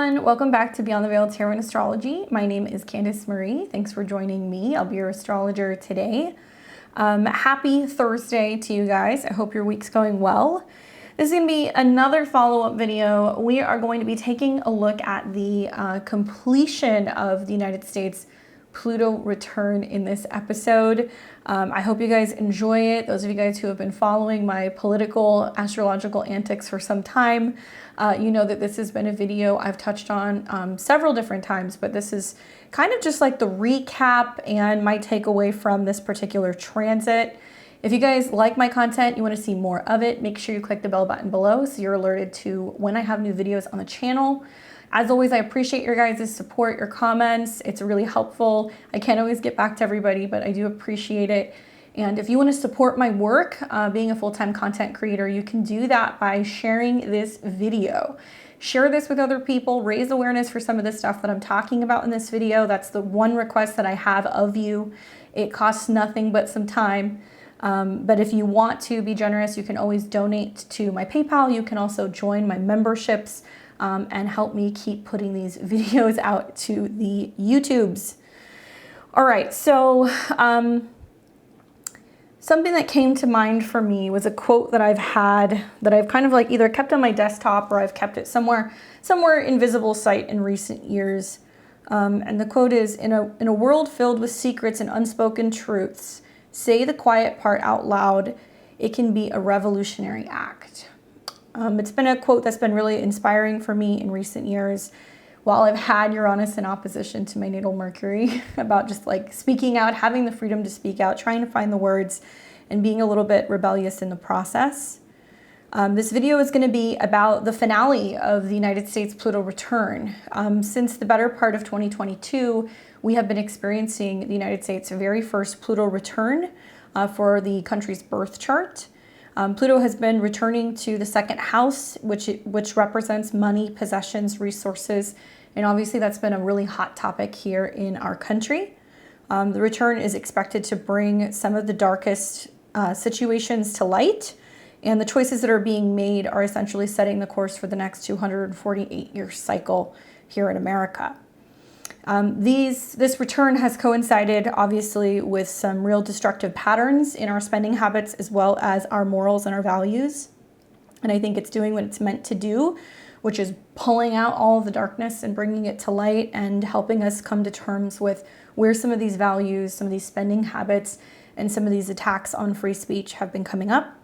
everyone, welcome back to Beyond the Veil Tarot and Astrology. My name is Candice Marie. Thanks for joining me. I'll be your astrologer today. Happy Thursday to you guys. I hope your week's going well. This is going to be another follow-up video. We are going to be taking a look at the completion of the United States Pluto return in this episode. I hope you guys enjoy it. Those of you guys who have been following my political astrological antics for some time, you know that this has been a video I've touched on several different times, but this is kind of just like the recap and my takeaway from this particular transit. If you guys like my content, you want to see more of it, make sure you click the bell button below so you're alerted to when I have new videos on the channel. As always, I appreciate your guys' support, your comments. It's really helpful. I can't always get back to everybody, but I do appreciate it. And if you want to support my work, being a full-time content creator, you can do that by sharing this video. Share this with other people, raise awareness for some of the stuff that I'm talking about in this video. That's the one request that I have of you. It costs nothing but some time. But if you want to be generous, you can always donate to my PayPal. You can also join my memberships and help me keep putting these videos out to the YouTubes. All right, so something that came to mind for me was a quote that I've had that I've kind of like either kept on my desktop or I've kept it somewhere in visible sight in recent years. And the quote is, in a world filled with secrets and unspoken truths, say the quiet part out loud. It can be a revolutionary act. It's been a quote that's been really inspiring for me in recent years while I've had Uranus in opposition to my natal Mercury about just like speaking out, having the freedom to speak out, trying to find the words and being a little bit rebellious in the process. This video is going to be about the finale of the United States Pluto return. Since the better part of 2022, we have been experiencing the United States' very first Pluto return for the country's birth chart. Pluto has been returning to the second house, which represents money, possessions, resources, and obviously that's been a really hot topic here in our country. The return is expected to bring some of the darkest situations to light, and the choices that are being made are essentially setting the course for the next 248-year cycle here in America. This return has coincided obviously with some real destructive patterns in our spending habits as well as our morals and our values. And I think it's doing what it's meant to do, which is pulling out all of the darkness and bringing it to light and helping us come to terms with where some of these values, some of these spending habits, and some of these attacks on free speech have been coming up.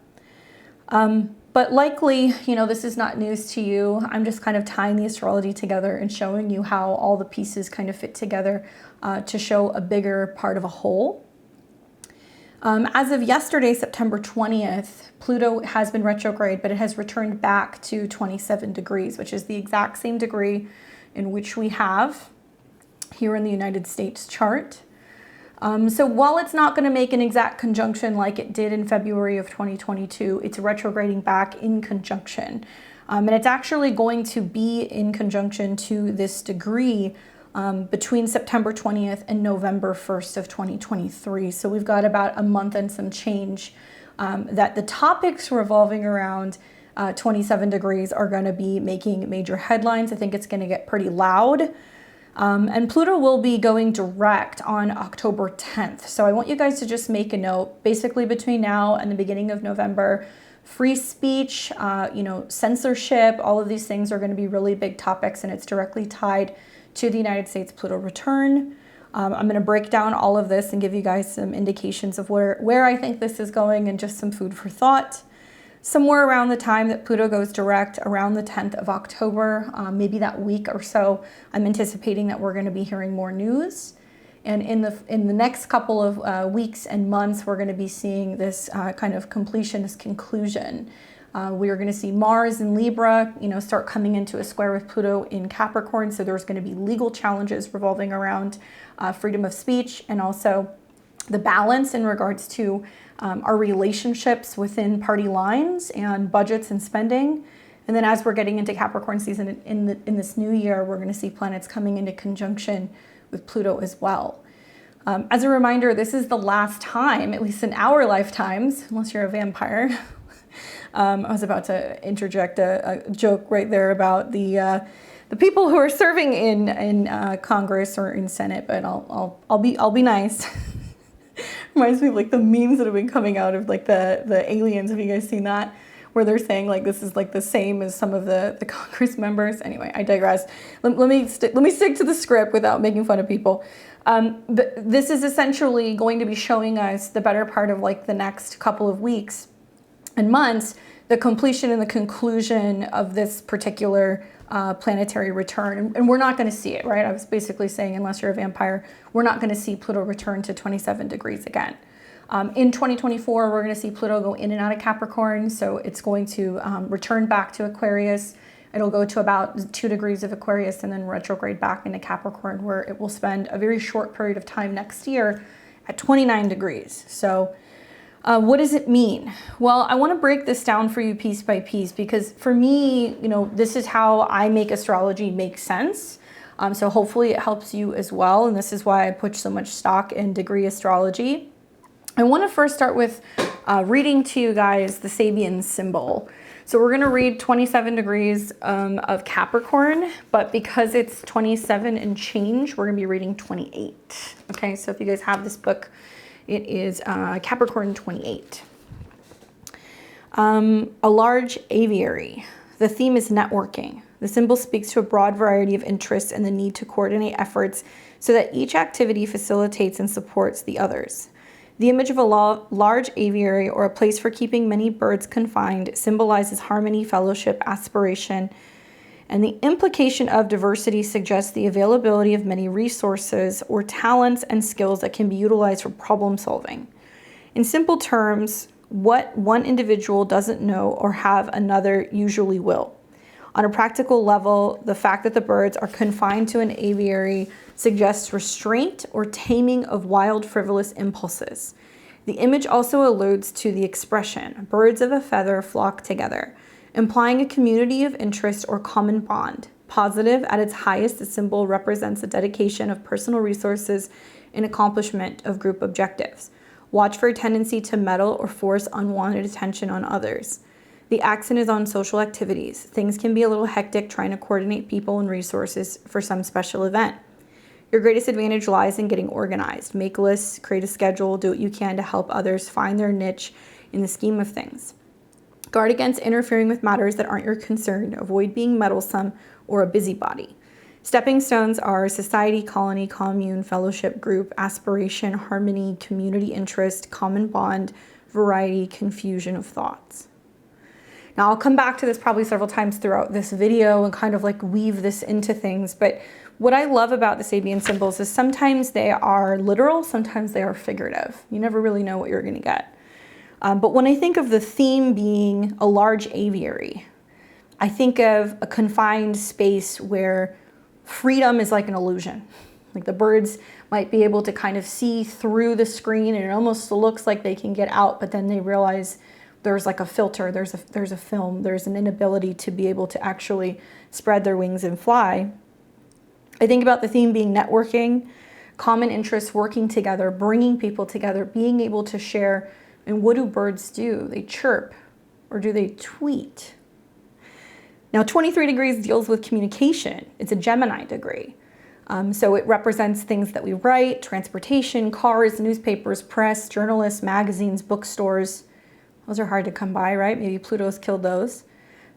But likely, you know, this is not news to you. I'm just kind of tying the astrology together and showing you how all the pieces kind of fit together to show a bigger part of a whole. As of yesterday, September 20th, Pluto has been retrograde, but it has returned back to 27 degrees, which is the exact same degree in which we have here in the United States chart. So while it's not going to make an exact conjunction like it did in February of 2022, it's retrograding back in conjunction. And it's actually going to be in conjunction to this degree between September 20th and November 1st of 2023. So we've got about a month and some change that the topics revolving around 27 degrees are going to be making major headlines. I think it's going to get pretty loud. And Pluto will be going direct on October 10th. So I want you guys to just make a note, basically between now and the beginning of November, free speech, censorship, all of these things are going to be really big topics, and it's directly tied to the United States Pluto return. I'm going to break down all of this and give you guys some indications of where I think this is going and just some food for thought. Somewhere around the time that Pluto goes direct, around the 10th of October, maybe that week or so, I'm anticipating that we're going to be hearing more news. And in the next couple of weeks and months, we're going to be seeing this kind of completion, this conclusion. We are going to see Mars in Libra, start coming into a square with Pluto in Capricorn. So there's going to be legal challenges revolving around freedom of speech and also the balance in regards to our relationships within party lines and budgets and spending. And then as we're getting into Capricorn season in this new year, we're going to see planets coming into conjunction with Pluto as well. As a reminder, this is the last time, at least in our lifetimes, unless you're a vampire. I was about to interject a joke right there about the the people who are serving in Congress or in Senate. But I'll be nice. Reminds me of like the memes that have been coming out of like the aliens. Have you guys seen that? Where they're saying like this is like the same as some of the Congress members. Anyway, I digress. Let me stick to the script without making fun of people. This is essentially going to be showing us the better part of like the next couple of weeks and months, the completion and the conclusion of this particular planetary return. And we're not going to see it, right? I was basically saying, unless you're a vampire, we're not going to see Pluto return to 27 degrees again. In 2024, we're going to see Pluto go in and out of Capricorn. So it's going to return back to Aquarius. It'll go to about 2 degrees of Aquarius and then retrograde back into Capricorn, where it will spend a very short period of time next year at 29 degrees. So what does it mean? Well, I want to break this down for you piece by piece, because for me, this is how I make astrology make sense. So hopefully it helps you as well. And this is why I put so much stock in degree astrology. I want to first start with reading to you guys the Sabian symbol. So we're going to read 27 degrees of Capricorn, but because it's 27 and change, we're going to be reading 28. Okay, so if you guys have this book, it is Capricorn 28. A large aviary. The theme is networking. The symbol speaks to a broad variety of interests and the need to coordinate efforts so that each activity facilitates and supports the others. The image of a large aviary, or a place for keeping many birds confined, symbolizes harmony, fellowship, aspiration, and the implication of diversity suggests the availability of many resources or talents and skills that can be utilized for problem solving. In simple terms, what one individual doesn't know or have, another usually will. On a practical level, the fact that the birds are confined to an aviary suggests restraint or taming of wild, frivolous impulses. The image also alludes to the expression, birds of a feather flock together, implying a community of interest or common bond. Positive at its highest, the symbol represents a dedication of personal resources in accomplishment of group objectives. Watch for a tendency to meddle or force unwanted attention on others. The accent is on social activities. Things can be a little hectic trying to coordinate people and resources for some special event. Your greatest advantage lies in getting organized. Make lists, create a schedule, do what you can to help others find their niche in the scheme of things. Guard against interfering with matters that aren't your concern. Avoid being meddlesome or a busybody. Stepping stones are society, colony, commune, fellowship, group, aspiration, harmony, community interest, common bond, variety, confusion of thoughts. Now, I'll come back to this probably several times throughout this video and kind of like weave this into things. But what I love about the Sabian symbols is sometimes they are literal, sometimes they are figurative. You never really know what you're going to get. But when I think of the theme being a large aviary, I think of a confined space where freedom is like an illusion. Like the birds might be able to kind of see through the screen and it almost looks like they can get out, but then they realize there's like a filter, there's a film, there's an inability to be able to actually spread their wings and fly. I think about the theme being networking, common interests, working together, bringing people together, being able to share. And what do birds do? They chirp, or do they tweet? Now, 23 degrees deals with communication. It's a Gemini degree. So it represents things that we write, transportation, cars, newspapers, press, journalists, magazines, bookstores. Those are hard to come by, right? Maybe Pluto's killed those.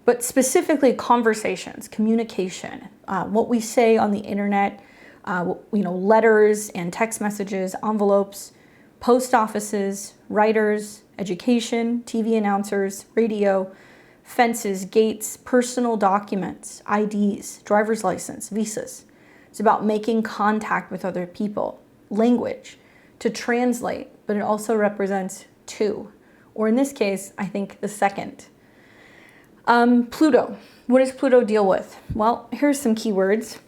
But specifically conversations, communication, what we say on the internet, letters and text messages, envelopes, post offices, writers, education, TV announcers, radio, fences, gates, personal documents, IDs, driver's license, visas. It's about making contact with other people. Language, to translate, but it also represents two. Or in this case, I think the second. Pluto. What does Pluto deal with? Well, here's some keywords.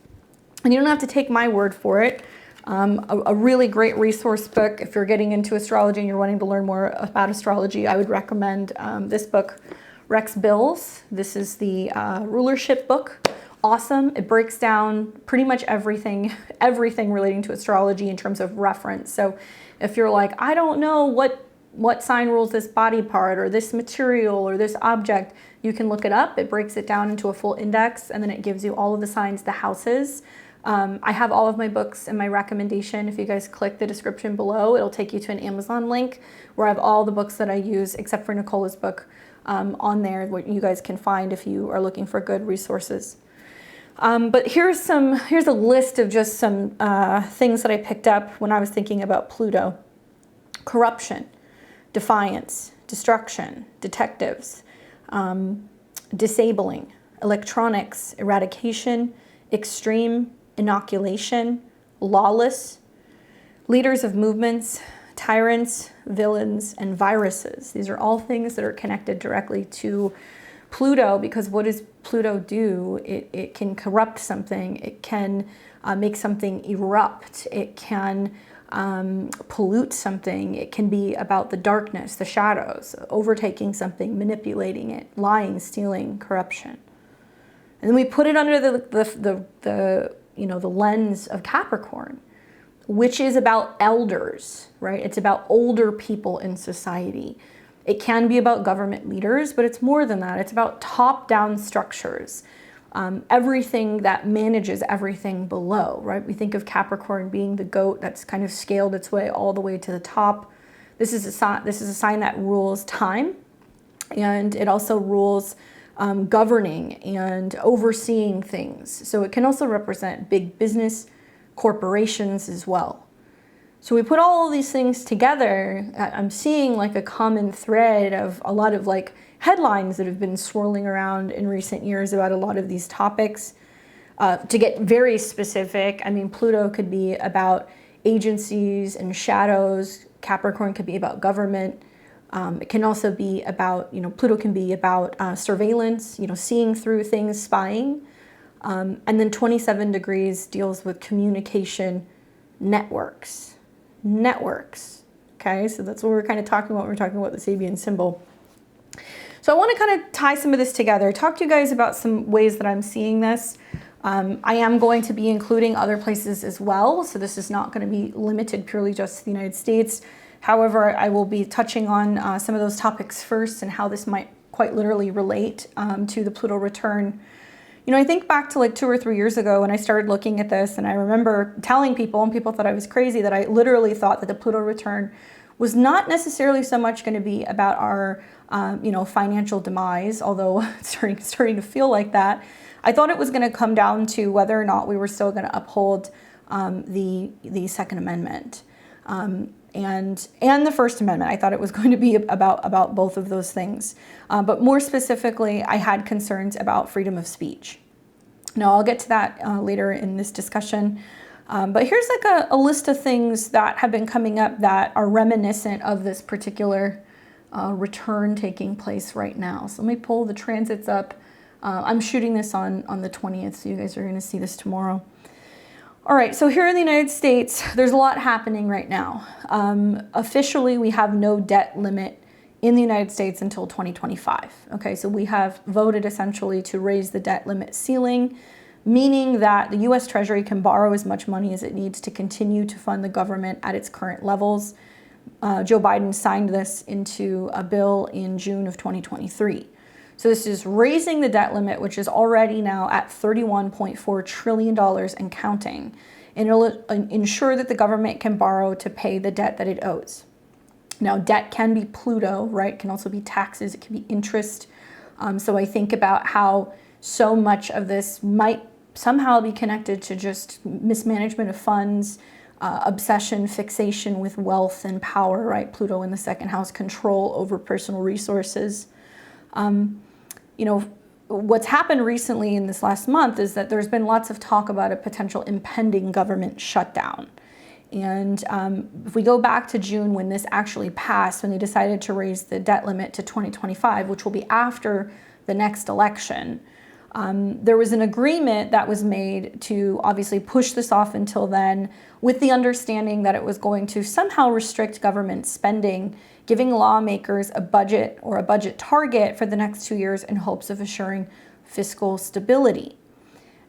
And you don't have to take my word for it. A really great resource book, if you're getting into astrology and you're wanting to learn more about astrology, I would recommend this book, Rex Bill's. This is the rulership book. Awesome. It breaks down pretty much everything relating to astrology in terms of reference. So if you're like, I don't know what what sign rules this body part or this material or this object, you can look it up. It breaks it down into a full index, and then it gives you all of the signs, the houses. I have all of my books in my recommendation. If you guys click the description below, it'll take you to an Amazon link where I have all the books that I use, except for Nicola's book, on there, what you guys can find if you are looking for good resources. But here's a list of just some things that I picked up when I was thinking about Pluto. Corruption, defiance, destruction, detectives, disabling, electronics, eradication, extreme, inoculation, lawless, leaders of movements, tyrants, villains, and viruses. These are all things that are connected directly to Pluto, because what does Pluto do? It can corrupt something. It can make something erupt. It can pollute something. It can be about the darkness, the shadows, overtaking something, manipulating it, lying, stealing, corruption. And then we put it under the lens of Capricorn, which is about elders, right? It's about older people in society. It can be about government leaders, but it's more than that. It's about top-down structures, everything that manages everything below, right? We think of Capricorn being the goat that's kind of scaled its way all the way to the top. This is a sign that rules time, and it also rules governing and overseeing things. So it can also represent big business, corporations as well. So we put all of these things together. I'm seeing like a common thread of a lot of like headlines that have been swirling around in recent years about a lot of these topics. To get very specific, I mean, Pluto could be about agencies and shadows. Capricorn could be about government. It can also be about, Pluto can be about surveillance, seeing through things, spying. And then 27 degrees deals with communication networks. Okay, so that's what we're kind of talking about when we're talking about the Sabian symbol. So I want to kind of tie some of this together, talk to you guys about some ways that I'm seeing this. I am going to be including other places as well, so this is not going to be limited purely just to the United States. However, I will be touching on some of those topics first and how this might quite literally relate to the Pluto return. I think back to like 2 or 3 years ago when I started looking at this, and I remember telling people, and people thought I was crazy, that I literally thought that the Pluto return was not necessarily so much going to be about our, financial demise, although it's starting to feel like that. I thought it was going to come down to whether or not we were still going to uphold the Second Amendment and the First Amendment. I thought it was going to be about both of those things. But more specifically, I had concerns about freedom of speech. Now, I'll get to that later in this discussion. But here's like a list of things that have been coming up that are reminiscent of this particular return taking place right now. So let me pull the transits up. I'm shooting this on the 20th, so you guys are going to see this tomorrow. All right, so here in the United States, there's a lot happening right now. Officially, we have no debt limit in the United States until 2025. Okay, so we have voted essentially to raise the debt limit ceiling, meaning that the US Treasury can borrow as much money as it needs to continue to fund the government at its current levels. Joe Biden signed this into a bill in June of 2023. So this is raising the debt limit, which is already now at $31.4 trillion and counting. And it'll ensure that the government can borrow to pay the debt that it owes. Now, debt can be Pluto, right? It can also be taxes. It can be interest. So I think about how so much of this might somehow be connected to just mismanagement of funds, obsession, fixation with wealth and power, right? Pluto in the second house, control over personal resources. What's happened recently in this last month is that there's been lots of talk about a potential impending government shutdown. And if we go back to June when this actually passed, when they decided to raise the debt limit to 2025, which will be after the next election, there was an agreement that was made to obviously push this off until then, with the understanding that it was going to somehow restrict government spending, giving lawmakers a budget or a budget target for the next 2 years in hopes of assuring fiscal stability.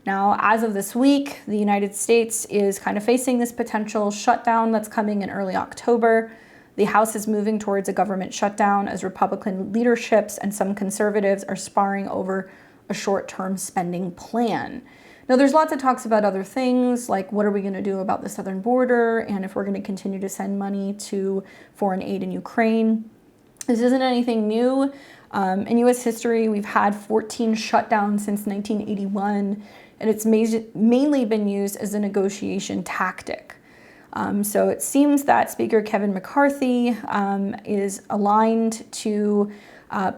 Now, as of this week, the United States is kind of facing this potential shutdown that's coming in early October. The House is moving towards a government shutdown as Republican leaderships and some conservatives are sparring over a short-term spending plan. Now, there's lots of talks about other things, like what are we going to do about the southern border and if we're going to continue to send money to foreign aid in Ukraine. This isn't anything new. In U.S. history, we've had 14 shutdowns since 1981, and it's mainly been used as a negotiation tactic. So it seems that Speaker Kevin McCarthy is aligned to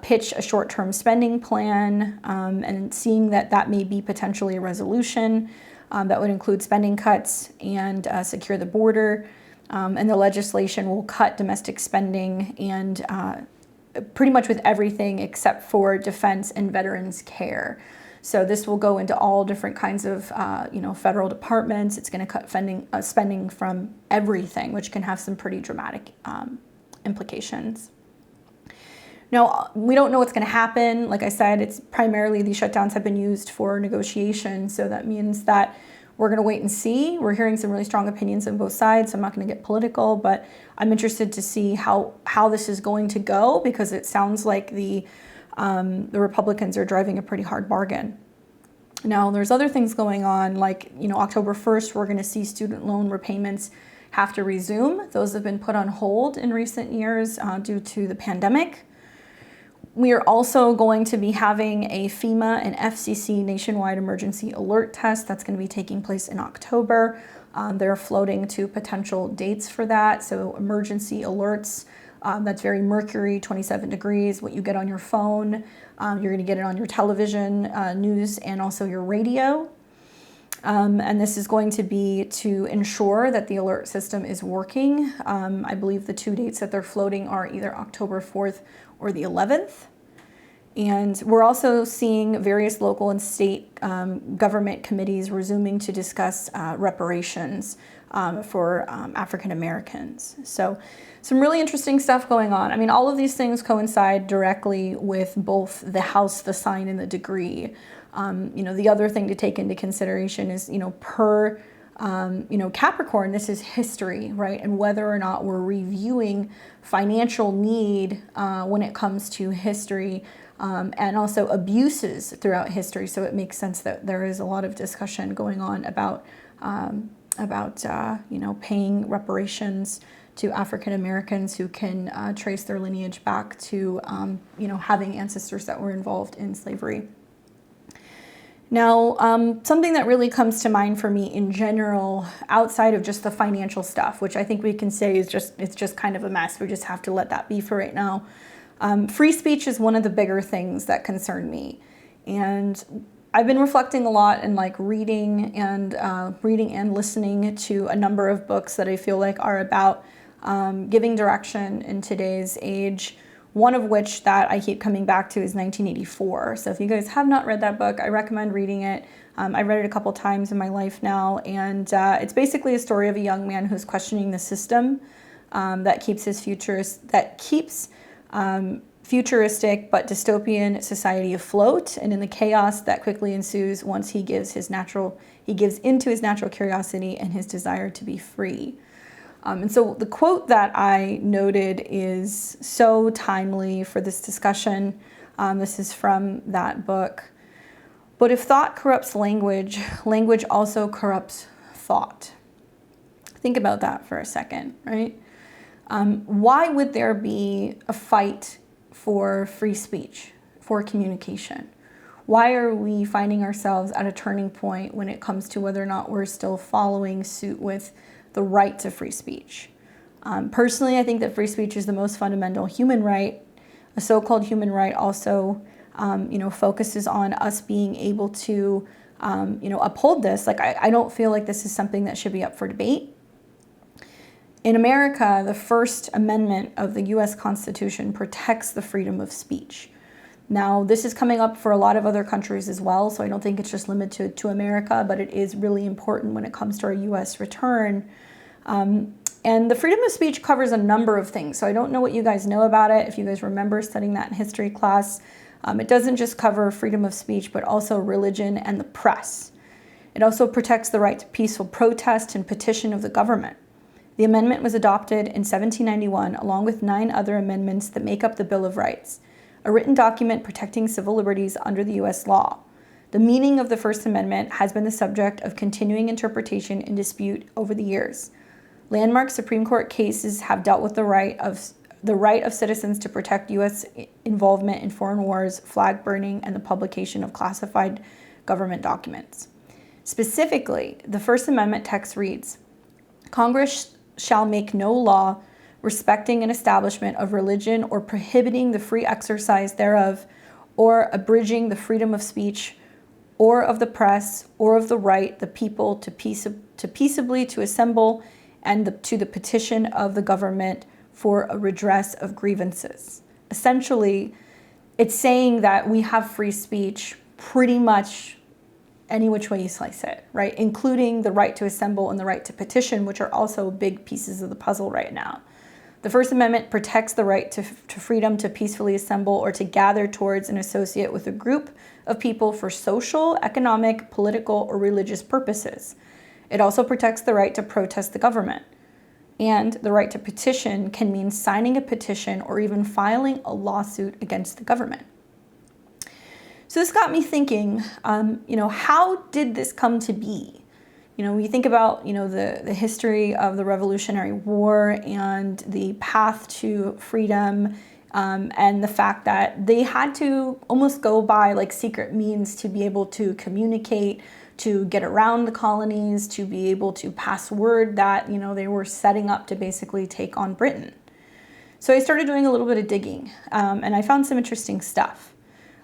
pitch a short-term spending plan, and seeing that may be potentially a resolution that would include spending cuts and secure the border. And the legislation will cut domestic spending and pretty much with everything except for defense and veterans care. So this will go into all different kinds of federal departments. It's going to cut spending from everything, which can have some pretty dramatic implications. Now, we don't know what's going to happen. Like I said, it's primarily these shutdowns have been used for negotiation. So that means that we're going to wait and see. We're hearing some really strong opinions on both sides, so I'm not going to get political, but I'm interested to see how this is going to go, because it sounds like the Republicans are driving a pretty hard bargain. Now, there's other things going on, like, October 1st, we're going to see student loan repayments have to resume. Those have been put on hold in recent years due to the pandemic. We are also going to be having a FEMA and FCC nationwide emergency alert test that's going to be taking place in October. They're floating to potential dates for that. So emergency alerts, that's very mercury, 27 degrees, what you get on your phone. You're going to get it on your television, news, and also your radio. And this is going to be to ensure that the alert system is working. I believe the two dates that they're floating are either October 4th or the 11th. And we're also seeing various local and state government committees resuming to discuss reparations for African Americans. So some really interesting stuff going on. I mean, all of these things coincide directly with both the house, the sign, and the degree. The other thing to take into consideration is, per Capricorn, this is history, right? And whether or not we're reviewing financial need when it comes to history, and also abuses throughout history. So it makes sense that there is a lot of discussion going on about paying reparations to African Americans who can trace their lineage back to having ancestors that were involved in slavery. Now, something that really comes to mind for me in general, outside of just the financial stuff, which I think we can say is it's just kind of a mess. We just have to let that be for right now. Free speech is one of the bigger things that concern me. And I've been reflecting a lot and reading and listening to a number of books that I feel like are about giving direction in today's age. One of which that I keep coming back to is 1984. So if you guys have not read that book, I recommend reading it. I've read it a couple times in my life now, and it's basically a story of a young man who's questioning the system that keeps futuristic but dystopian society afloat, and in the chaos that quickly ensues once he gives into his natural curiosity and his desire to be free. And so the quote that I noted is so timely for this discussion. This is from that book. But if thought corrupts language, language also corrupts thought. Think about that for a second, right? Why would there be a fight for free speech, for communication? Why are we finding ourselves at a turning point when it comes to whether or not we're still following suit with the right to free speech? Personally, I think that free speech is the most fundamental human right. A so-called human right also, focuses on us being able to, uphold this. I don't feel like this is something that should be up for debate. In America, the First Amendment of the U.S. Constitution protects the freedom of speech. Now, this is coming up for a lot of other countries as well, so I don't think it's just limited to America, but it is really important when it comes to our U.S. return. And the freedom of speech covers a number of things, so I don't know what you guys know about it, if you guys remember studying that in history class. It doesn't just cover freedom of speech, but also religion and the press. It also protects the right to peaceful protest and petition of the government. The amendment was adopted in 1791 along with 9 other amendments that make up the Bill of Rights, a written document protecting civil liberties under the U.S. law. The meaning of the First Amendment has been the subject of continuing interpretation and dispute over the years. Landmark Supreme Court cases have dealt with the right of citizens to protect U.S. involvement in foreign wars, flag burning, and the publication of classified government documents. Specifically, the First Amendment text reads, "Congress shall make no law respecting an establishment of religion or prohibiting the free exercise thereof, or abridging the freedom of speech, or of the press, or of the right the people to peaceably to assemble and to the petition of the government for a redress of grievances." Essentially, it's saying that we have free speech pretty much any which way you slice it, right? Including the right to assemble and the right to petition, which are also big pieces of the puzzle right now. The First Amendment protects the right to freedom to peacefully assemble or to gather towards and associate with a group of people for social, economic, political, or religious purposes. It also protects the right to protest the government. And the right to petition can mean signing a petition or even filing a lawsuit against the government. So this got me thinking, how did this come to be? When you think about, the history of the Revolutionary War and the path to freedom, and the fact that they had to almost go by like secret means to be able to communicate, to get around the colonies, to be able to pass word that, they were setting up to basically take on Britain. So I started doing a little bit of digging, and I found some interesting stuff.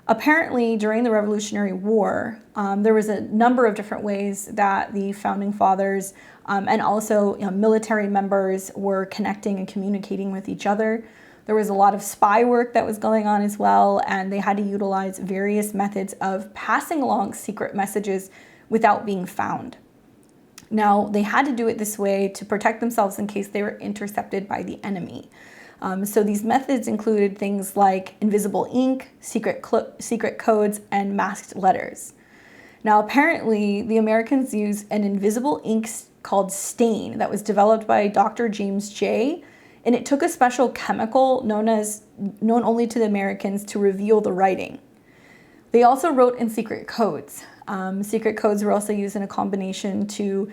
Apparently, during the Revolutionary War, there was a number of different ways that the Founding Fathers and also military members were connecting and communicating with each other. There was a lot of spy work that was going on as well, and they had to utilize various methods of passing along secret messages without being found. Now, they had to do it this way to protect themselves in case they were intercepted by the enemy. So these methods included things like invisible ink, secret codes, and masked letters. Now, apparently, the Americans used an invisible ink called stain that was developed by Dr. James J., and it took a special chemical known only to the Americans to reveal the writing. They also wrote in secret codes. Secret codes were also used in a combination to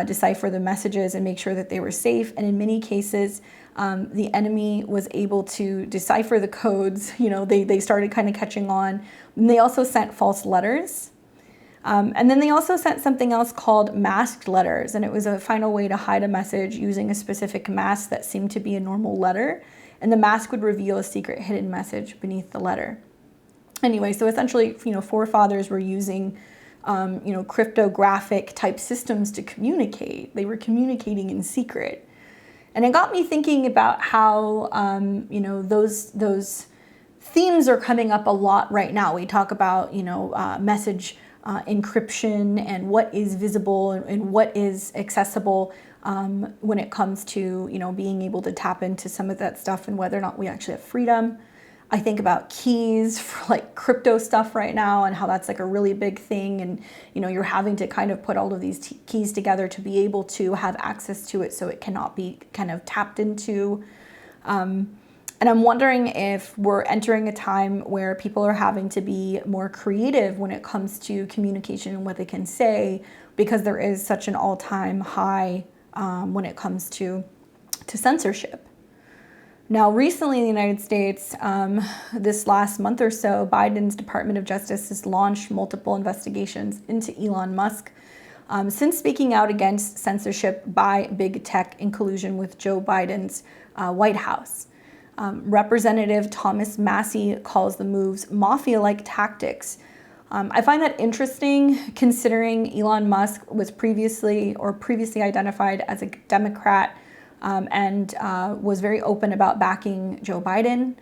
decipher the messages and make sure that they were safe. And in many cases, the enemy was able to decipher the codes. They started kind of catching on. And they also sent false letters. And then they also sent something else called masked letters. And it was a final way to hide a message using a specific mask that seemed to be a normal letter. And the mask would reveal a secret hidden message beneath the letter. Anyway, so essentially, forefathers were using cryptographic type systems to communicate. They were communicating in secret. And it got me thinking about how, those themes are coming up a lot right now. We talk about, message encryption and what is visible and what is accessible when it comes to, being able to tap into some of that stuff and whether or not we actually have freedom. I think about keys for like crypto stuff right now and how that's like a really big thing. And, you're having to kind of put all of these keys together to be able to have access to it so it cannot be kind of tapped into. And I'm wondering if we're entering a time where people are having to be more creative when it comes to communication and what they can say, because there is such an all-time high when it comes to censorship. Now, recently in the United States, this last month or so, Biden's Department of Justice has launched multiple investigations into Elon Musk since speaking out against censorship by big tech in collusion with Joe Biden's White House. Representative Thomas Massey calls the moves mafia-like tactics. I find that interesting considering Elon Musk was previously identified as a Democrat and was very open about backing Joe Biden.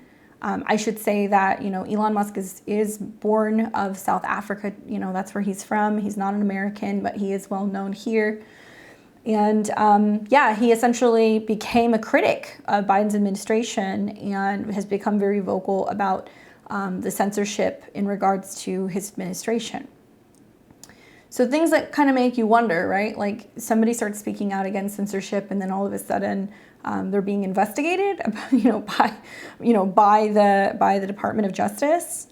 I should say that, Elon Musk is born of South Africa. That's where he's from. He's not an American, but he is well known here. And he essentially became a critic of Biden's administration and has become very vocal about the censorship in regards to his administration. So things that kind of make you wonder, right? Like somebody starts speaking out against censorship, and then all of a sudden they're being investigated, by the Department of Justice.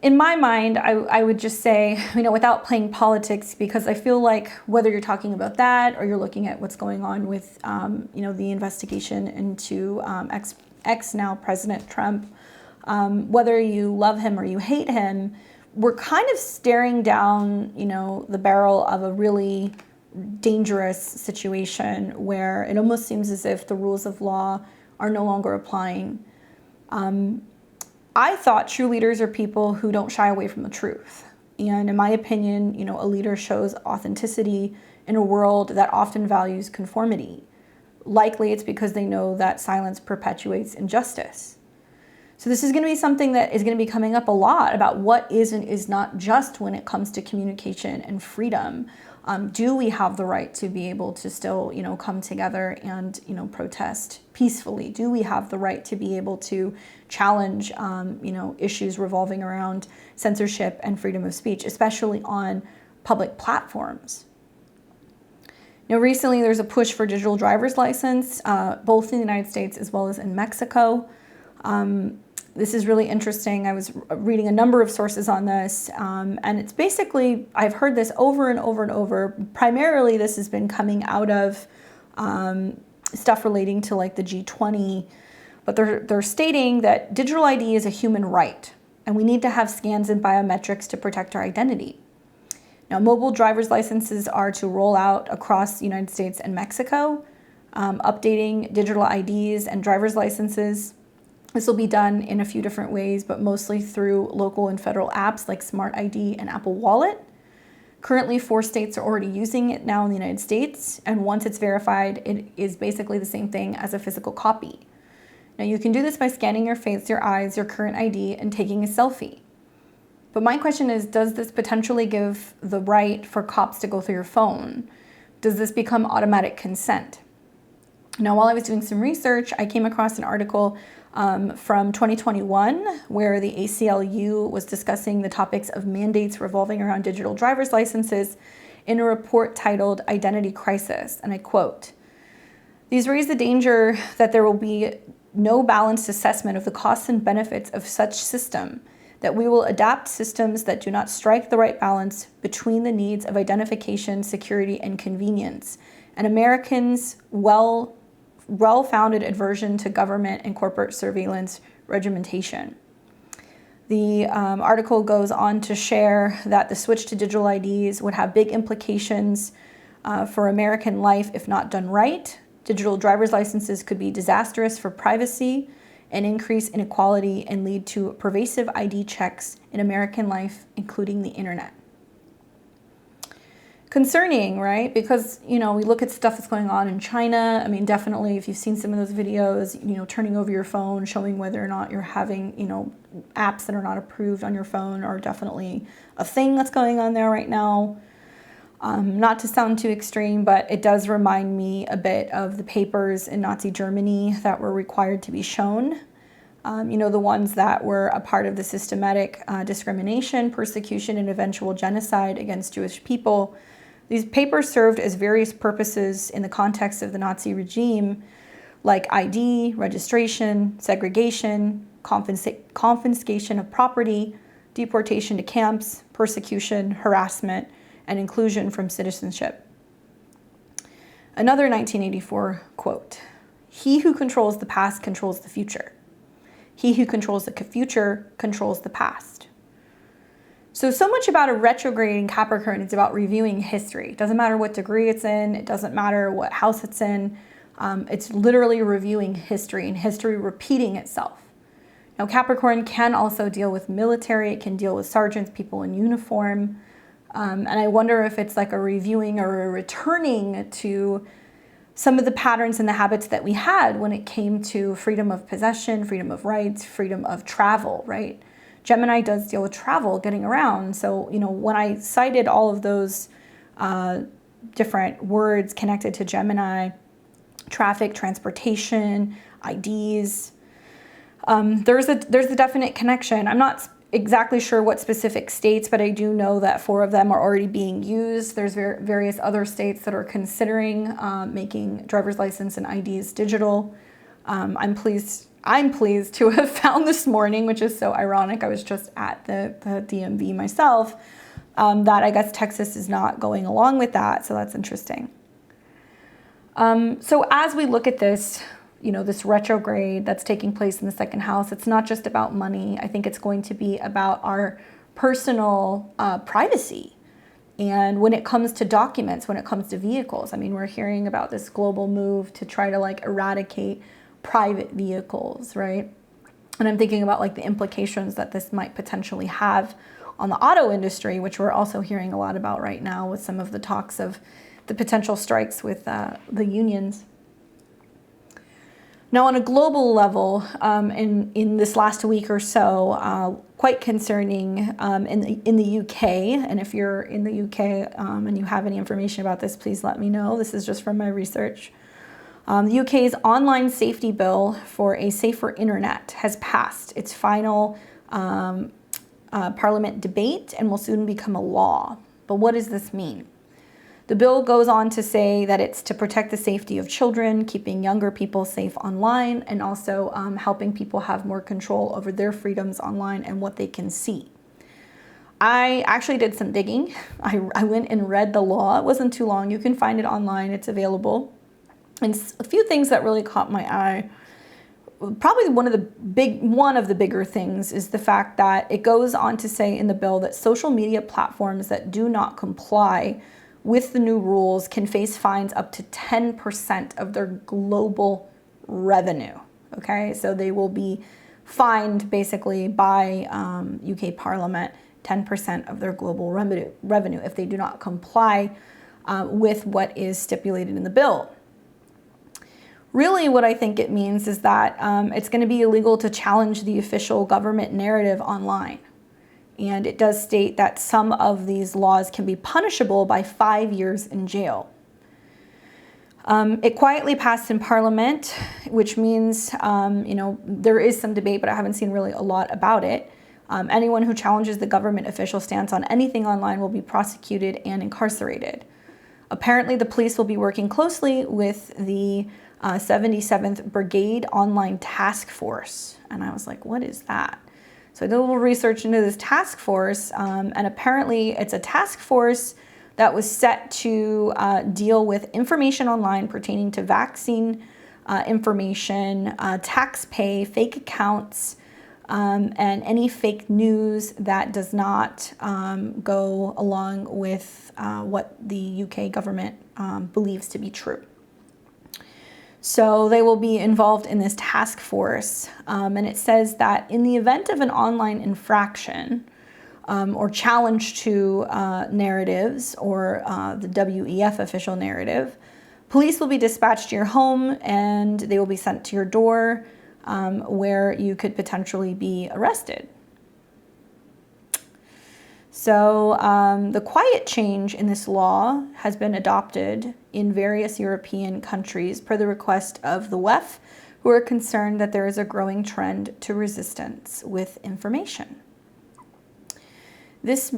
In my mind, I would just say, without playing politics, because I feel like whether you're talking about that or you're looking at what's going on with, the investigation into ex now President Trump, whether you love him or you hate him, we're kind of staring down, the barrel of a really dangerous situation where it almost seems as if the rules of law are no longer applying. I thought true leaders are people who don't shy away from the truth. And in my opinion, a leader shows authenticity in a world that often values conformity. Likely it's because they know that silence perpetuates injustice. So this is going to be something that is going to be coming up a lot about what is and is not just when it comes to communication and freedom. Do we have the right to be able to still, come together and, protest peacefully? Do we have the right to be able to challenge, issues revolving around censorship and freedom of speech, especially on public platforms? Recently there's a push for digital driver's license, both in the United States as well as in Mexico. This is really interesting. I was reading a number of sources on this, and it's basically, I've heard this over and over and over. Primarily, this has been coming out of stuff relating to like the G20, but they're stating that digital ID is a human right, and we need to have scans and biometrics to protect our identity. Now, mobile driver's licenses are to roll out across the United States and Mexico, updating digital IDs and driver's licenses. This will be done in a few different ways, but mostly through local and federal apps like Smart ID and Apple Wallet. Currently, 4 states are already using it now in the United States, and once it's verified, it is basically the same thing as a physical copy. Now, you can do this by scanning your face, your eyes, your current ID, and taking a selfie. But my question is, does this potentially give the right for cops to go through your phone? Does this become automatic consent? Now, while I was doing some research, I came across an article from 2021, where the ACLU was discussing the topics of mandates revolving around digital driver's licenses in a report titled Identity Crisis, and I quote, "These raise the danger that there will be no balanced assessment of the costs and benefits of such system, that we will adapt systems that do not strike the right balance between the needs of identification, security, and convenience, and Americans' well-founded aversion to government and corporate surveillance regimentation." The article goes on to share that the switch to digital IDs would have big implications for American life if not done right. Digital driver's licenses could be disastrous for privacy and increase inequality and lead to pervasive ID checks in American life, including the internet. Concerning, right? Because, we look at stuff that's going on in China. I mean, definitely, if you've seen some of those videos, turning over your phone, showing whether or not you're having, apps that are not approved on your phone are definitely a thing that's going on there right now. Not to sound too extreme, but it does remind me a bit of the papers in Nazi Germany that were required to be shown. The ones that were a part of the systematic discrimination, persecution, and eventual genocide against Jewish people. These papers served as various purposes in the context of the Nazi regime, like ID, registration, segregation, confiscation of property, deportation to camps, persecution, harassment, and inclusion from citizenship. Another 1984 quote, "He who controls the past controls the future. He who controls the future controls the past." So much about a retrograde in Capricorn is about reviewing history. It doesn't matter what degree it's in. It doesn't matter what house it's in. It's literally reviewing history and history repeating itself. Now, Capricorn can also deal with military. It can deal with sergeants, people in uniform. And I wonder if it's like a reviewing or a returning to some of the patterns and the habits that we had when it came to freedom of possession, freedom of rights, freedom of travel, right? Gemini does deal with travel, getting around. So, when I cited all of those different words connected to Gemini, traffic, transportation, IDs, there's a definite connection. I'm not exactly sure what specific states, but I do know that 4 of them are already being used. There's various other states that are considering making driver's license and IDs digital. I'm pleased to have found this morning, which is so ironic. I was just at the DMV myself, that I guess Texas is not going along with that. So that's interesting. So as we look at this, this retrograde that's taking place in the second house, it's not just about money. I think it's going to be about our personal privacy. And when it comes to documents, when it comes to vehicles, I mean, we're hearing about this global move to try to like eradicate private vehicles, right? And I'm thinking about like the implications that this might potentially have on the auto industry, which we're also hearing a lot about right now with some of the talks of the potential strikes with the unions. Now, on a global level, in this last week or so, quite concerning in the UK. And if you're in the UK and you have any information about this, please let me know. This is just from my research. The UK's online safety bill for a safer internet has passed its final parliament debate and will soon become a law. But what does this mean? The bill goes on to say that it's to protect the safety of children, keeping younger people safe online, and also helping people have more control over their freedoms online and what they can see. I actually did some digging. I went and read the law. It wasn't too long. You can find it online. It's available. And a few things that really caught my eye. Probably one of the bigger things is the fact that it goes on to say in the bill that social media platforms that do not comply with the new rules can face fines up to 10% of their global revenue. Okay, so they will be fined basically by UK Parliament 10% of their global revenue if they do not comply with what is stipulated in the bill. Really, what I think it means is that it's going to be illegal to challenge the official government narrative online. And it does state that some of these laws can be punishable by 5 years in jail. It quietly passed in Parliament, which means, there is some debate, but I haven't seen really a lot about it. Anyone who challenges the government official stance on anything online will be prosecuted and incarcerated. Apparently, the police will be working closely with the 77th Brigade Online Task Force. And I was like, what is that? So I did a little research into this task force, and apparently it's a task force that was set to deal with information online pertaining to vaccine information, tax pay, fake accounts, and any fake news that does not go along with what the UK government believes to be true. So they will be involved in this task force, and it says that in the event of an online infraction or challenge to narratives or the WEF official narrative, police will be dispatched to your home and they will be sent to your door where you could potentially be arrested. So the quiet change in this law has been adopted in various European countries per the request of the WEF, who are concerned that there is a growing trend to resistance with information. This,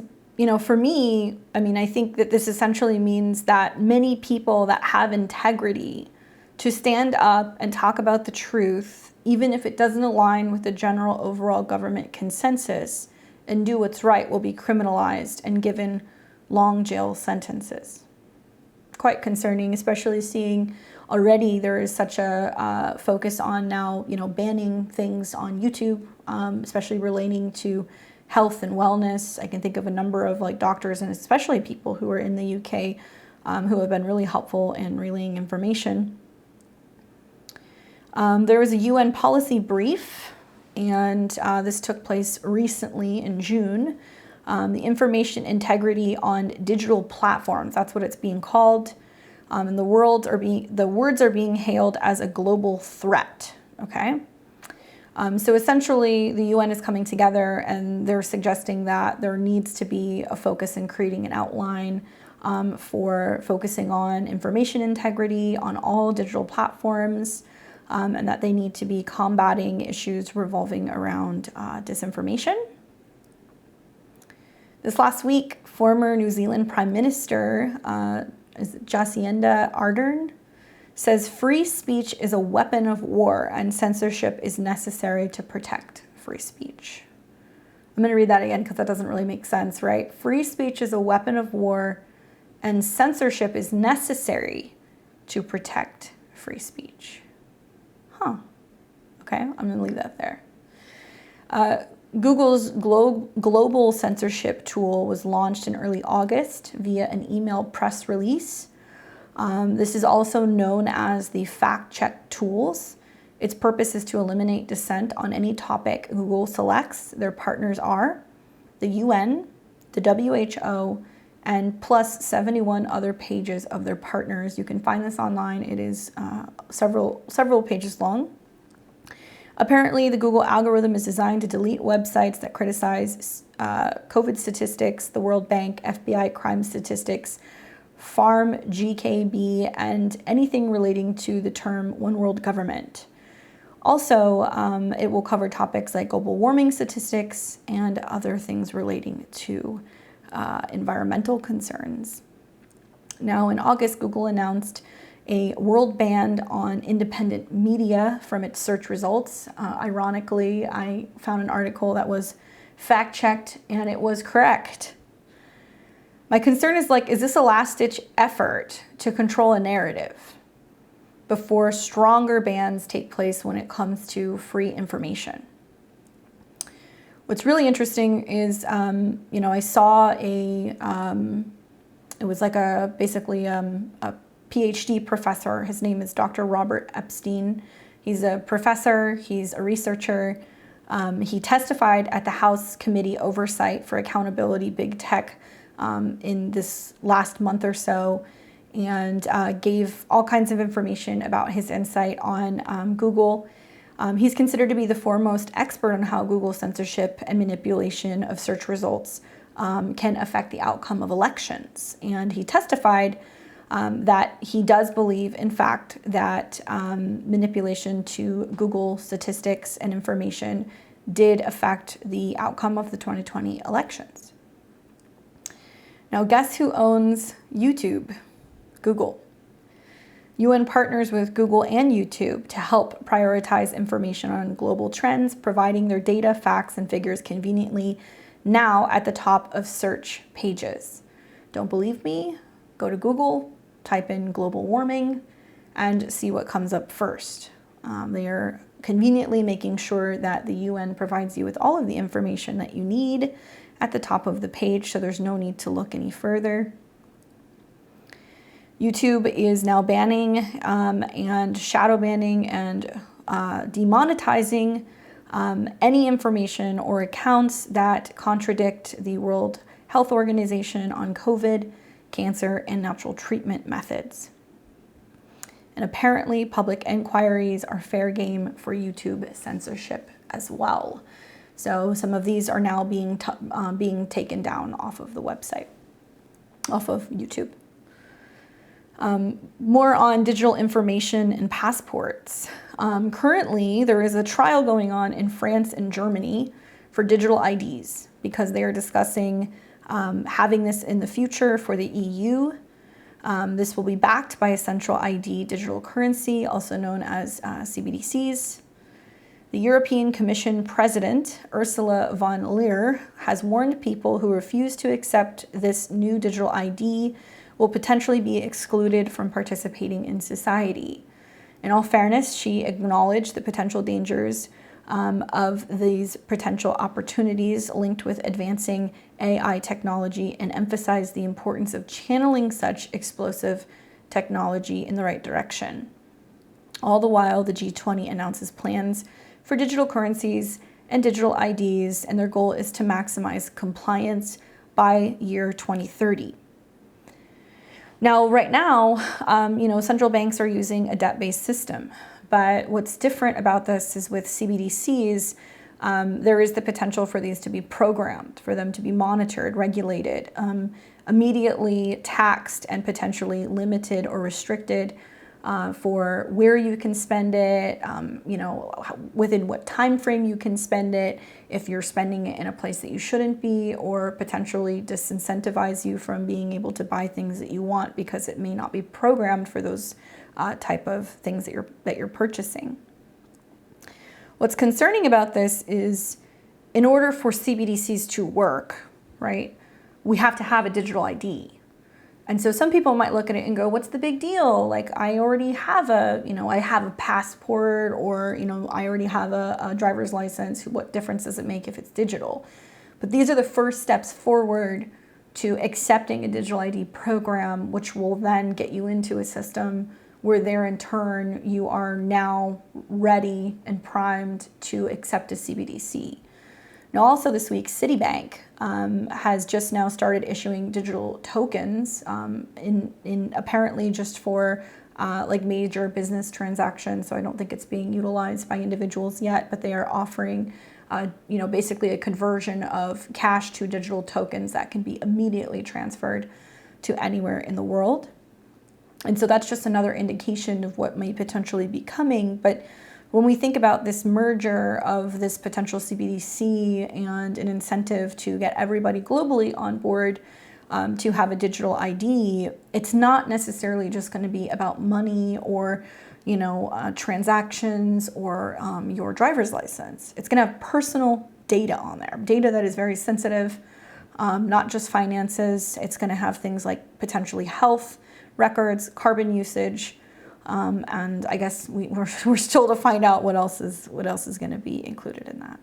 for me, I think that this essentially means that many people that have integrity to stand up and talk about the truth, even if it doesn't align with the general overall government consensus, and do what's right, will be criminalized and given long jail sentences. Quite concerning, especially seeing already there is such a focus on now, banning things on YouTube, especially relating to health and wellness. I can think of a number of doctors and especially people who are in the UK who have been really helpful in relaying information. There was a UN policy brief, and this took place recently in June. The information integrity on digital platforms, that's what it's being called. And the words are being hailed as a global threat, okay? So essentially, the UN is coming together and they're suggesting that there needs to be a focus in creating an outline for focusing on information integrity on all digital platforms, and that they need to be combating issues revolving around disinformation. This last week, former New Zealand Prime Minister Jacinda Ardern says free speech is a weapon of war and censorship is necessary to protect free speech. I'm going to read that again because that doesn't really make sense, right? Free speech is a weapon of war and censorship is necessary to protect free speech. Huh. Okay, I'm going to leave that there. Google's global censorship tool was launched in early August via an email press release. This is also known as the fact check tools. Its purpose is to eliminate dissent on any topic Google selects. Their partners are the UN, the WHO, and plus 71 other pages of their partners. You can find this online. It is several pages long. Apparently, the Google algorithm is designed to delete websites that criticize COVID statistics, the World Bank, FBI crime statistics, Farm GKB, and anything relating to the term one world government. Also, it will cover topics like global warming statistics and other things relating to environmental concerns. Now, in August, Google announced a world ban on independent media from its search results. Ironically, I found an article that was fact-checked and it was correct. My concern is is this a last-ditch effort to control a narrative before stronger bans take place when it comes to free information? What's really interesting is, I saw it was basically a PhD professor. His name is Dr. Robert Epstein. He's a professor, he's a researcher. He testified at the House Committee Oversight for Accountability Big Tech in this last month or so, and gave all kinds of information about his insight on Google. He's considered to be the foremost expert on how Google censorship and manipulation of search results can affect the outcome of elections. And he testified that he does believe, in fact, that manipulation to Google statistics and information did affect the outcome of the 2020 elections. Now, guess who owns YouTube? Google. UN partners with Google and YouTube to help prioritize information on global trends, providing their data, facts, and figures conveniently now at the top of search pages. Don't believe me? Go to Google, type in global warming, and see what comes up first. They are conveniently making sure that the UN provides you with all of the information that you need at the top of the page, so there's no need to look any further. YouTube is now banning and shadow banning and demonetizing any information or accounts that contradict the World Health Organization on COVID, cancer, and natural treatment methods. And apparently, public inquiries are fair game for YouTube censorship as well. So some of these are now being taken down off of the website, off of YouTube. More on digital information and passports. Currently, there is a trial going on in France and Germany for digital IDs because they are discussing having this in the future for the EU. This will be backed by a central ID digital currency, also known as CBDCs. The European Commission President, Ursula von der Leyen, has warned people who refuse to accept this new digital ID will potentially be excluded from participating in society. In all fairness, she acknowledged the potential dangers of these potential opportunities linked with advancing AI technology and emphasized the importance of channeling such explosive technology in the right direction. All the while, the G20 announces plans for digital currencies and digital IDs, and their goal is to maximize compliance by year 2030. Now, right now, central banks are using a debt-based system. But what's different about this is with CBDCs, there is the potential for these to be programmed, for them to be monitored, regulated, immediately taxed, and potentially limited or restricted for where you can spend it, within what time frame you can spend it, if you're spending it in a place that you shouldn't be, or potentially disincentivize you from being able to buy things that you want because it may not be programmed for those type of things that you're purchasing. What's concerning about this is, in order for CBDCs to work, right, we have to have a digital ID. And so some people might look at it and go, what's the big deal? Like, I already have I have a passport, or, I already have a driver's license. What difference does it make if it's digital? But these are the first steps forward to accepting a digital ID program, which will then get you into a system where there in turn, you are now ready and primed to accept a CBDC. Now, also this week, Citibank has just now started issuing digital tokens in apparently just for like major business transactions. So I don't think it's being utilized by individuals yet, but they are offering basically a conversion of cash to digital tokens that can be immediately transferred to anywhere in the world. And so that's just another indication of what may potentially be coming. But when we think about this merger of this potential CBDC and an incentive to get everybody globally on board to have a digital ID, it's not necessarily just going to be about money or, transactions or your driver's license. It's going to have personal data on there, data that is very sensitive, not just finances. It's going to have things like potentially health records, carbon usage, and I guess we're still to find out what else is going to be included in that.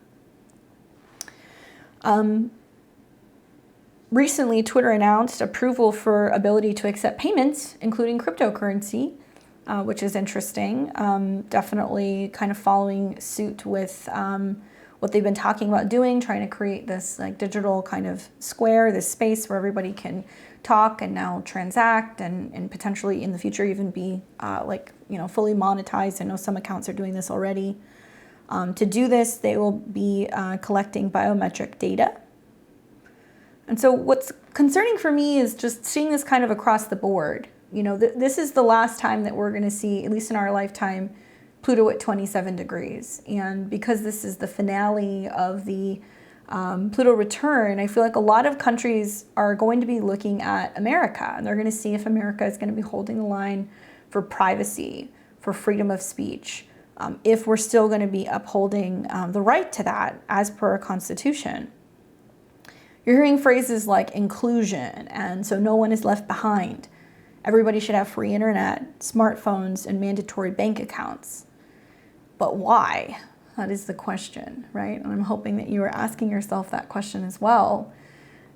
Recently, Twitter announced approval for ability to accept payments, including cryptocurrency, which is interesting. Definitely kind of following suit with what they've been talking about doing, trying to create this like digital kind of square, this space where everybody can talk and now transact and potentially in the future even be fully monetized. I know some accounts are doing this already. To do this, they will be collecting biometric data. And so what's concerning for me is just seeing this kind of across the board. This is the last time that we're going to see, at least in our lifetime, Pluto at 27 degrees. And because this is the finale of the Pluto return, I feel like a lot of countries are going to be looking at America, and they're going to see if America is going to be holding the line for privacy, for freedom of speech, if we're still going to be upholding the right to that as per our Constitution. You're hearing phrases like inclusion, and so no one is left behind. Everybody should have free internet, smartphones, and mandatory bank accounts. But why? That is the question, right? And I'm hoping that you are asking yourself that question as well.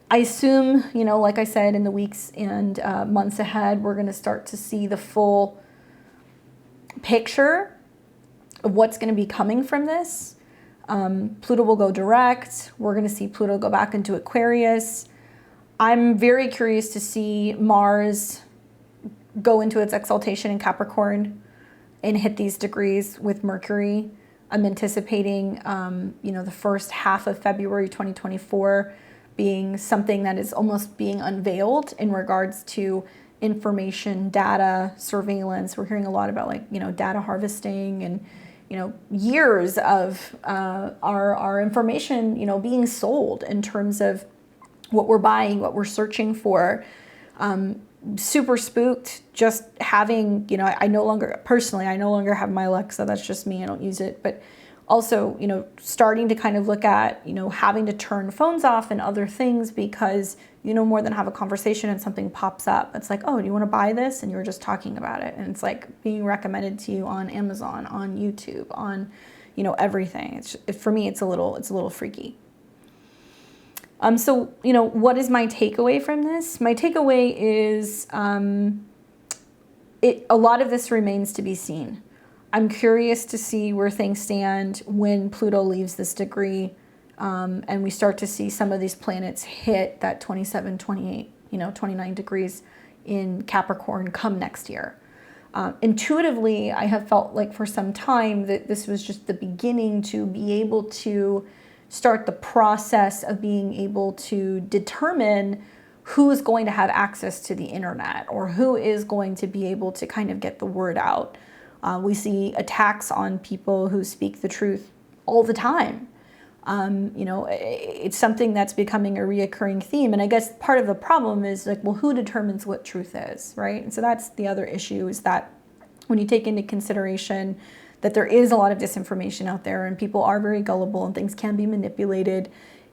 I assume, like I said, in the weeks and months ahead, we're going to start to see the full picture of what's going to be coming from this. Pluto will go direct. We're going to see Pluto go back into Aquarius. I'm very curious to see Mars go into its exaltation in Capricorn and hit these degrees with Mercury. I'm anticipating, the first half of February 2024 being something that is almost being unveiled in regards to information, data, surveillance. We're hearing a lot about data harvesting and, years of our information, being sold in terms of what we're buying, what we're searching for. Super spooked just having, I no longer have my Alexa. That's just me. I don't use it. But also, starting to kind of look at, having to turn phones off and other things because more than have a conversation and something pops up. It's like, oh, do you want to buy this? And you're just talking about it. And it's like being recommended to you on Amazon, on YouTube, on, everything. For me, it's a little freaky. So, what is my takeaway from this? My takeaway is a lot of this remains to be seen. I'm curious to see where things stand when Pluto leaves this degree and we start to see some of these planets hit that 27, 28, 29 degrees in Capricorn come next year. Intuitively, I have felt like for some time that this was just the beginning to be able to start the process of being able to determine who is going to have access to the internet, or who is going to be able to kind of get the word out. We see attacks on people who speak the truth all the time. You know, it's something that's becoming a reoccurring theme. And I guess part of the problem is like, well, who determines what truth is, right? And so that's the other issue, is that when you take into consideration that there is a lot of disinformation out there and people are very gullible and things can be manipulated.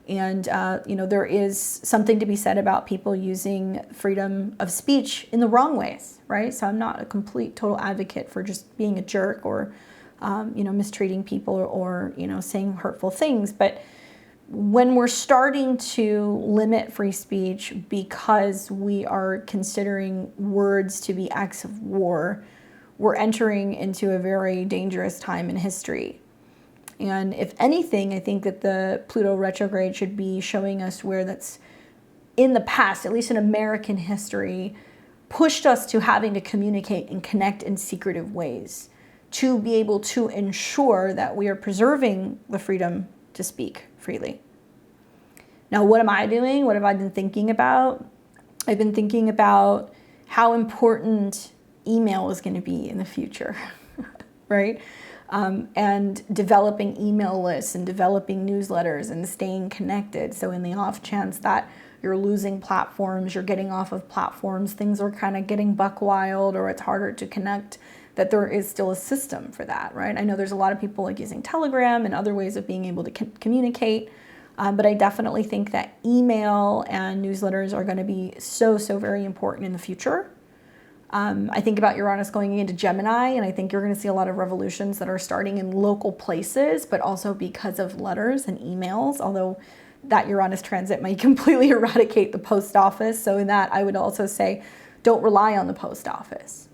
And, you know, there is something to be said about people using freedom of speech in the wrong ways, right? So I'm not a complete total advocate for just being a jerk or, you know, mistreating people or, you know, saying hurtful things. But when we're starting to limit free speech because we are considering words to be acts of war, we're entering into a very dangerous time in history. And if anything, I think that the Pluto retrograde should be showing us where that's in the past, at least in American history, pushed us to having to communicate and connect in secretive ways to be able to ensure that we are preserving the freedom to speak freely. Now, what am I doing? What have I been thinking about? I've been thinking about how important email is going to be in the future, right? And developing email lists and developing newsletters and staying connected. So in the off chance that you're losing platforms, you're getting off of platforms, things are kind of getting buck wild or it's harder to connect, that there is still a system for that, right? I know there's a lot of people like using Telegram and other ways of being able to communicate, but I definitely think that email and newsletters are going to be so very important in the future. I think about Uranus going into Gemini, and I think you're going to see a lot of revolutions that are starting in local places, but also because of letters and emails, although that Uranus transit might completely eradicate the post office. So in that, I would also say, don't rely on the post office.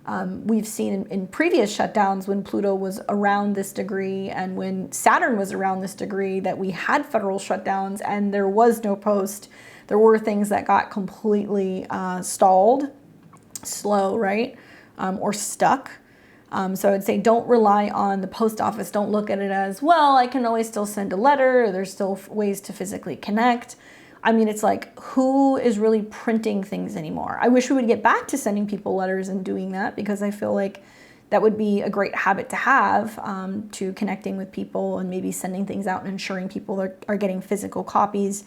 We've seen in previous shutdowns when Pluto was around this degree and when Saturn was around this degree that we had federal shutdowns and there was no post. There were things that got completely stalled, slow, right? Or stuck. So I would say don't rely on the post office. Don't look at it as, well, I can always still send a letter, or there's still ways to physically connect. I mean, it's like, who is really printing things anymore? I wish we would get back to sending people letters and doing that, because I feel like that would be a great habit to have, to connecting with people and maybe sending things out and ensuring people are getting physical copies.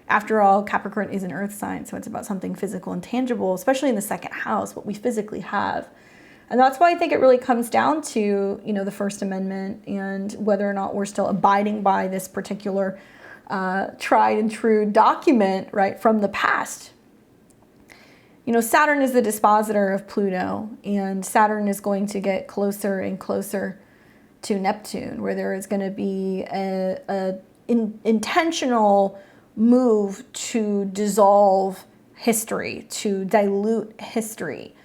After all, Capricorn is an earth sign, so it's about something physical and tangible, especially in the second house, what we physically have. And that's why I think it really comes down to, you know, the First Amendment and whether or not we're still abiding by this particular tried and true document, right, from the past. You know, Saturn is the dispositor of Pluto, and Saturn is going to get closer and closer to Neptune, where there is going to be an intentional move to dissolve history, to dilute history,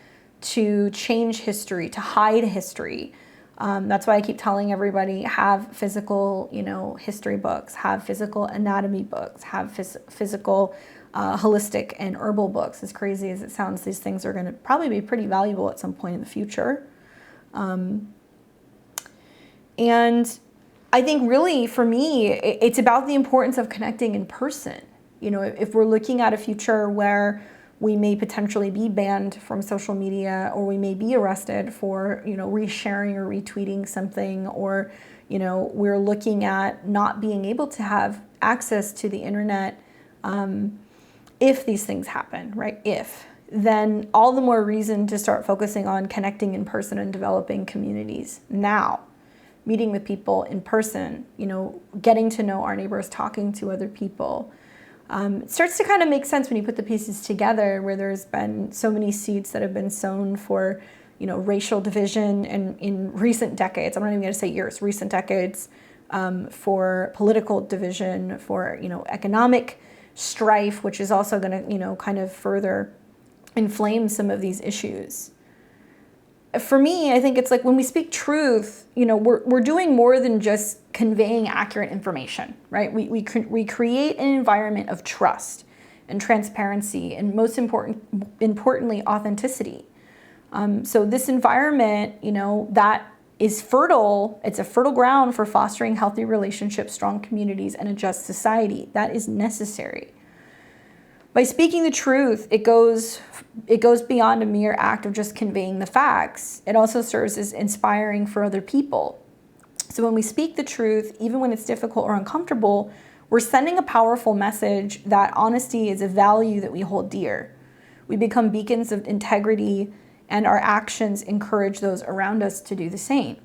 to change history, to hide history. That's why I keep telling everybody, have physical, you know, history books, have physical anatomy books, have physical holistic and herbal books. As crazy as it sounds, these things are going to probably be pretty valuable at some point in the future. And I think really for me, it's about the importance of connecting in person. You know, if we're looking at a future where we may potentially be banned from social media, or we may be arrested for, you know, resharing or retweeting something, or, you know, we're looking at not being able to have access to the internet, if these things happen, right? Then all the more reason to start focusing on connecting in person and developing communities now. Meeting with people in person, you know, getting to know our neighbors, talking to other people. It starts to kind of make sense when you put the pieces together, where there's been so many seeds that have been sown for, you know, racial division in recent decades. I'm not even going to say years, recent decades, for political division, for, you know, economic strife, which is also going to, you know, kind of further inflame some of these issues. For me, I think it's like when we speak truth, you know, we're doing more than just conveying accurate information, right? We create an environment of trust and transparency, and most importantly, authenticity. So this environment, you know, that is fertile. It's a fertile ground for fostering healthy relationships, strong communities, and a just society. That is necessary. By speaking the truth, it goes beyond a mere act of just conveying the facts. It also serves as inspiring for other people. So when we speak the truth, even when it's difficult or uncomfortable, we're sending a powerful message that honesty is a value that we hold dear. We become beacons of integrity, and our actions encourage those around us to do the same.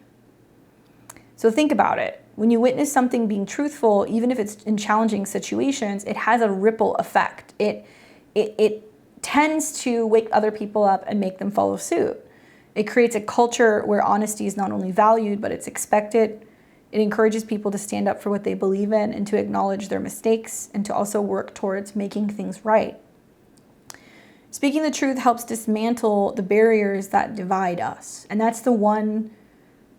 So think about it. When you witness something being truthful, even if it's in challenging situations, it has a ripple effect. It tends to wake other people up and make them follow suit. It creates a culture where honesty is not only valued, but it's expected. It encourages people to stand up for what they believe in and to acknowledge their mistakes and to also work towards making things right. Speaking the truth helps dismantle the barriers that divide us. And that's the one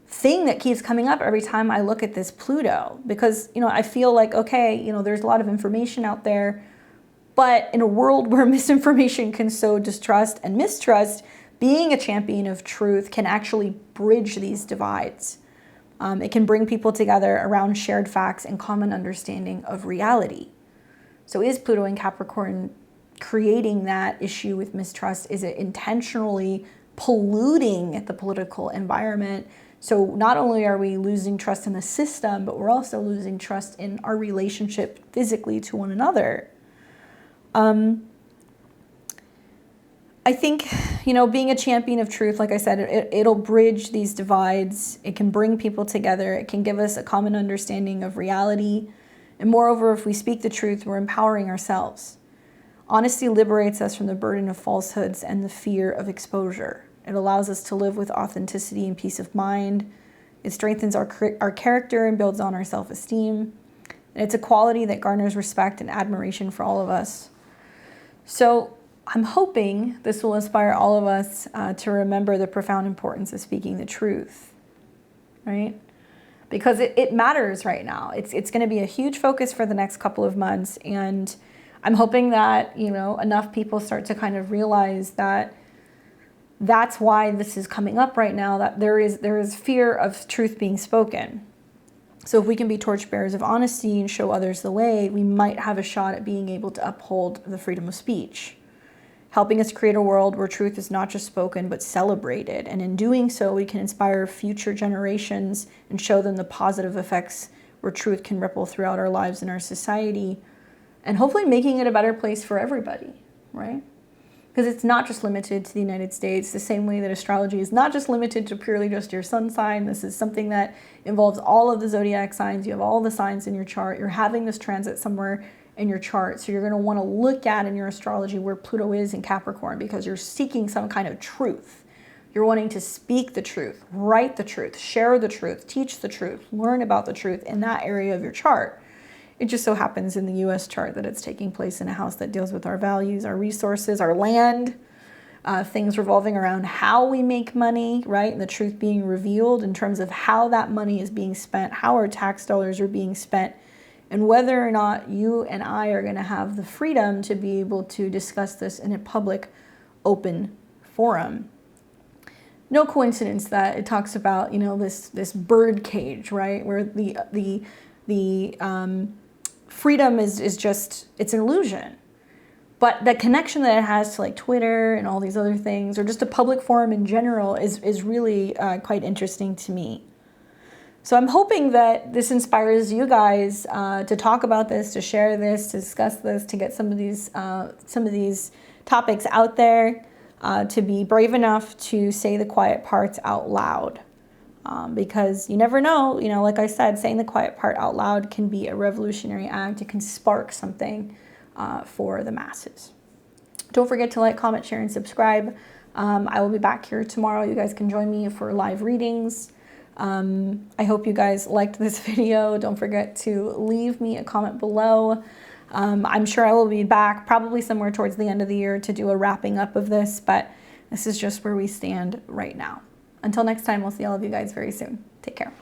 thing that keeps coming up every time I look at this Pluto, because, I feel like, okay, there's a lot of information out there, but in a world where misinformation can sow distrust and mistrust, being a champion of truth can actually bridge these divides. It can bring people together around shared facts and common understanding of reality. So is Pluto in Capricorn creating that issue with mistrust? Is it intentionally polluting the political environment? So not only are we losing trust in the system, but we're also losing trust in our relationship physically to one another. I think, being a champion of truth, like I said, it'll bridge these divides. It can bring people together. It can give us a common understanding of reality. And moreover, if we speak the truth, we're empowering ourselves. Honesty liberates us from the burden of falsehoods and the fear of exposure. It allows us to live with authenticity and peace of mind. It strengthens our character and builds on our self-esteem. And it's a quality that garners respect and admiration for all of us. So I'm hoping this will inspire all of us to remember the profound importance of speaking the truth, right? Because it matters right now. It's going to be a huge focus for the next couple of months. And I'm hoping that, enough people start to kind of realize that that's why this is coming up right now, that there is fear of truth being spoken. So if we can be torchbearers of honesty and show others the way, we might have a shot at being able to uphold the freedom of speech, helping us create a world where truth is not just spoken, but celebrated. And in doing so, we can inspire future generations and show them the positive effects where truth can ripple throughout our lives and our society, and hopefully making it a better place for everybody, right? Because it's not just limited to the United States, the same way that astrology is not just limited to purely just your sun sign. This is something that involves all of the zodiac signs. You have all the signs in your chart. You're having this transit somewhere in your chart. So you're going to want to look at in your astrology where Pluto is in Capricorn, because you're seeking some kind of truth. You're wanting to speak the truth, write the truth, share the truth, teach the truth, learn about the truth in that area of your chart. It just so happens in the US chart that it's taking place in a house that deals with our values, our resources, our land, things revolving around how we make money, right? And the truth being revealed in terms of how that money is being spent, how our tax dollars are being spent, and whether or not you and I are going to have the freedom to be able to discuss this in a public, open forum. No coincidence that it talks about, this bird cage, right? Where the freedom is just, it's an illusion. But the connection that it has to like Twitter and all these other things, or just a public forum in general, is really quite interesting to me. So I'm hoping that this inspires you guys to talk about this, to share this, to discuss this, to get some of these topics out there, to be brave enough to say the quiet parts out loud. Because you never know, like I said, saying the quiet part out loud can be a revolutionary act. It can spark something for the masses. Don't forget to like, comment, share, and subscribe. I will be back here tomorrow. You guys can join me for live readings. I hope you guys liked this video. Don't forget to leave me a comment below. I'm sure I will be back probably somewhere towards the end of the year to do a wrapping up of this, but this is just where we stand right now. Until next time, we'll see all of you guys very soon. Take care.